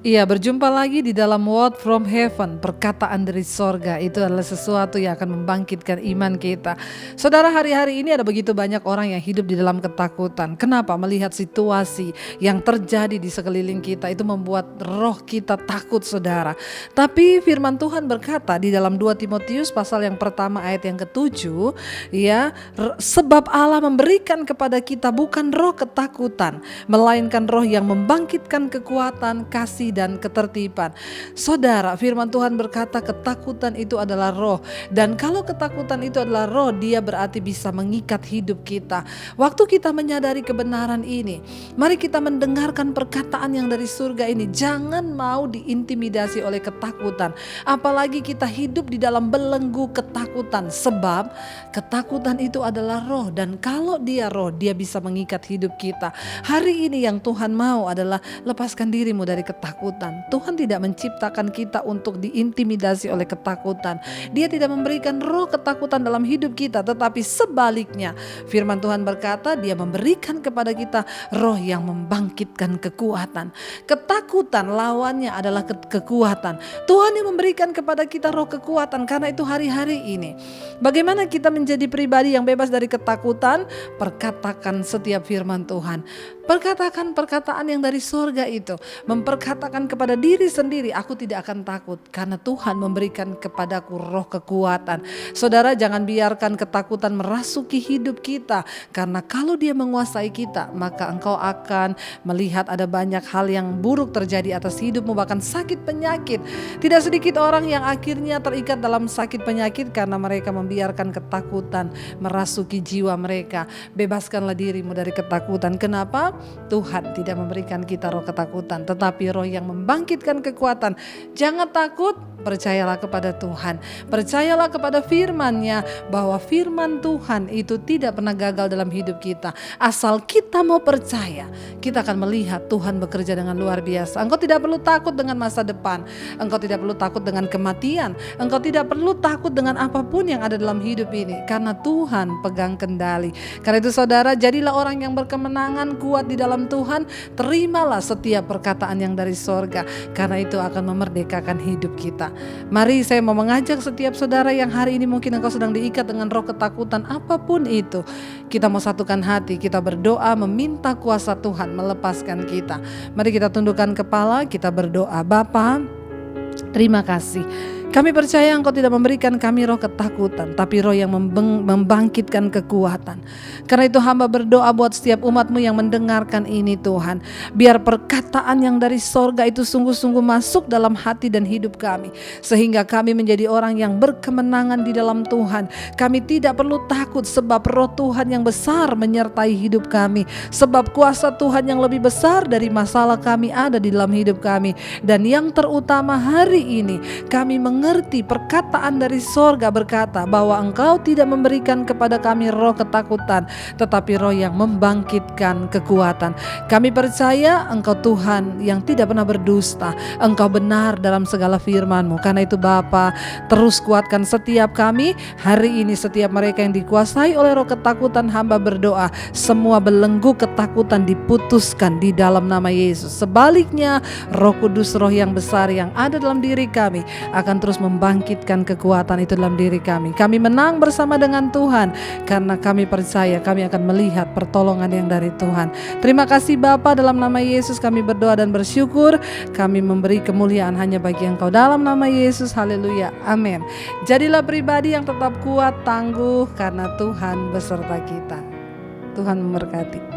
Iya, berjumpa lagi di dalam Word from Heaven, perkataan dari sorga. Itu adalah sesuatu yang akan membangkitkan iman kita. Saudara, hari-hari ini ada begitu banyak orang yang hidup di dalam ketakutan. Kenapa? Melihat situasi yang terjadi di sekeliling kita itu membuat roh kita takut, saudara. Tapi firman Tuhan berkata di dalam 2 Timotius pasal yang pertama ayat yang ke-7, ya, sebab Allah memberikan kepada kita bukan roh ketakutan, melainkan roh yang membangkitkan kekuatan, kasih dan ketertiban. Saudara, firman Tuhan berkata ketakutan itu adalah roh, dan kalau ketakutan itu adalah roh, dia berarti bisa mengikat hidup kita. Waktu kita menyadari kebenaran ini, mari kita mendengarkan perkataan yang dari surga ini. Jangan mau diintimidasi oleh ketakutan, apalagi kita hidup di dalam belenggu ketakutan, sebab ketakutan itu adalah roh, dan kalau dia roh, dia bisa mengikat hidup kita. Hari ini yang Tuhan mau adalah lepaskan dirimu dari ketakutan. Tuhan tidak menciptakan kita untuk diintimidasi oleh ketakutan. Dia tidak memberikan roh ketakutan dalam hidup kita, tetapi sebaliknya firman Tuhan berkata dia memberikan kepada kita roh yang membangkitkan kekuatan. Ketakutan lawannya adalah kekuatan. Tuhan yang memberikan kepada kita roh kekuatan. Karena itu hari-hari ini bagaimana kita menjadi pribadi yang bebas dari ketakutan? Perkatakan setiap firman Tuhan. Perkatakan perkataan yang dari sorga itu. Memperkatakan kepada diri sendiri, aku tidak akan takut karena Tuhan memberikan kepadaku roh kekuatan. Saudara, jangan biarkan ketakutan merasuki hidup kita, karena kalau dia menguasai kita, maka engkau akan melihat ada banyak hal yang buruk terjadi atas hidupmu, bahkan sakit penyakit. Tidak sedikit orang yang akhirnya terikat dalam sakit penyakit karena mereka membiarkan ketakutan merasuki jiwa mereka. Bebaskanlah dirimu dari ketakutan. Kenapa? Tuhan tidak memberikan kita roh ketakutan, tetapi roh yang membangkitkan kekuatan. Jangan takut, percayalah kepada Tuhan. Percayalah kepada firman-Nya, bahwa firman Tuhan itu tidak pernah gagal dalam hidup kita. Asal kita mau percaya, kita akan melihat Tuhan bekerja dengan luar biasa. Engkau tidak perlu takut dengan masa depan. Engkau tidak perlu takut dengan kematian. Engkau tidak perlu takut dengan apapun yang ada dalam hidup ini, karena Tuhan pegang kendali. Karena itu saudara, jadilah orang yang berkemenangan, kuat di dalam Tuhan. Terimalah setiap perkataan yang dari sorga, karena itu akan memerdekakan hidup kita. Mari saya mau mengajak setiap saudara yang hari ini mungkin engkau sedang diikat dengan roh ketakutan, apapun itu, kita mau satukan hati, kita berdoa meminta kuasa Tuhan melepaskan kita. Mari kita tundukkan kepala, kita berdoa. Bapa, terima kasih. Kami percaya Engkau tidak memberikan kami roh ketakutan, tapi roh yang membangkitkan kekuatan. Karena itu hamba berdoa buat setiap umat-Mu yang mendengarkan ini Tuhan. Biar perkataan yang dari sorga itu sungguh-sungguh masuk dalam hati dan hidup kami, sehingga kami menjadi orang yang berkemenangan di dalam Tuhan. Kami tidak perlu takut, sebab roh Tuhan yang besar menyertai hidup kami. Sebab kuasa Tuhan yang lebih besar dari masalah kami ada di dalam hidup kami. Dan yang terutama hari ini, kami mengerti perkataan dari sorga berkata bahwa Engkau tidak memberikan kepada kami roh ketakutan, tetapi roh yang membangkitkan kekuatan. Kami percaya Engkau Tuhan yang tidak pernah berdusta. Engkau benar dalam segala firman-Mu. Karena itu Bapa, terus kuatkan setiap kami hari ini. Setiap mereka yang dikuasai oleh roh ketakutan, hamba berdoa semua belenggu ketakutan diputuskan di dalam nama Yesus. Sebaliknya, Roh Kudus, roh yang besar yang ada dalam diri kami akan terus membangkitkan kekuatan itu dalam diri kami. Kami menang bersama dengan Tuhan, karena kami percaya kami akan melihat pertolongan yang dari Tuhan. Terima kasih Bapa, dalam nama Yesus kami berdoa dan bersyukur. Kami memberi kemuliaan hanya bagi Engkau dalam nama Yesus. Haleluya, amin. Jadilah pribadi yang tetap kuat, tangguh, karena Tuhan beserta kita. Tuhan memberkati.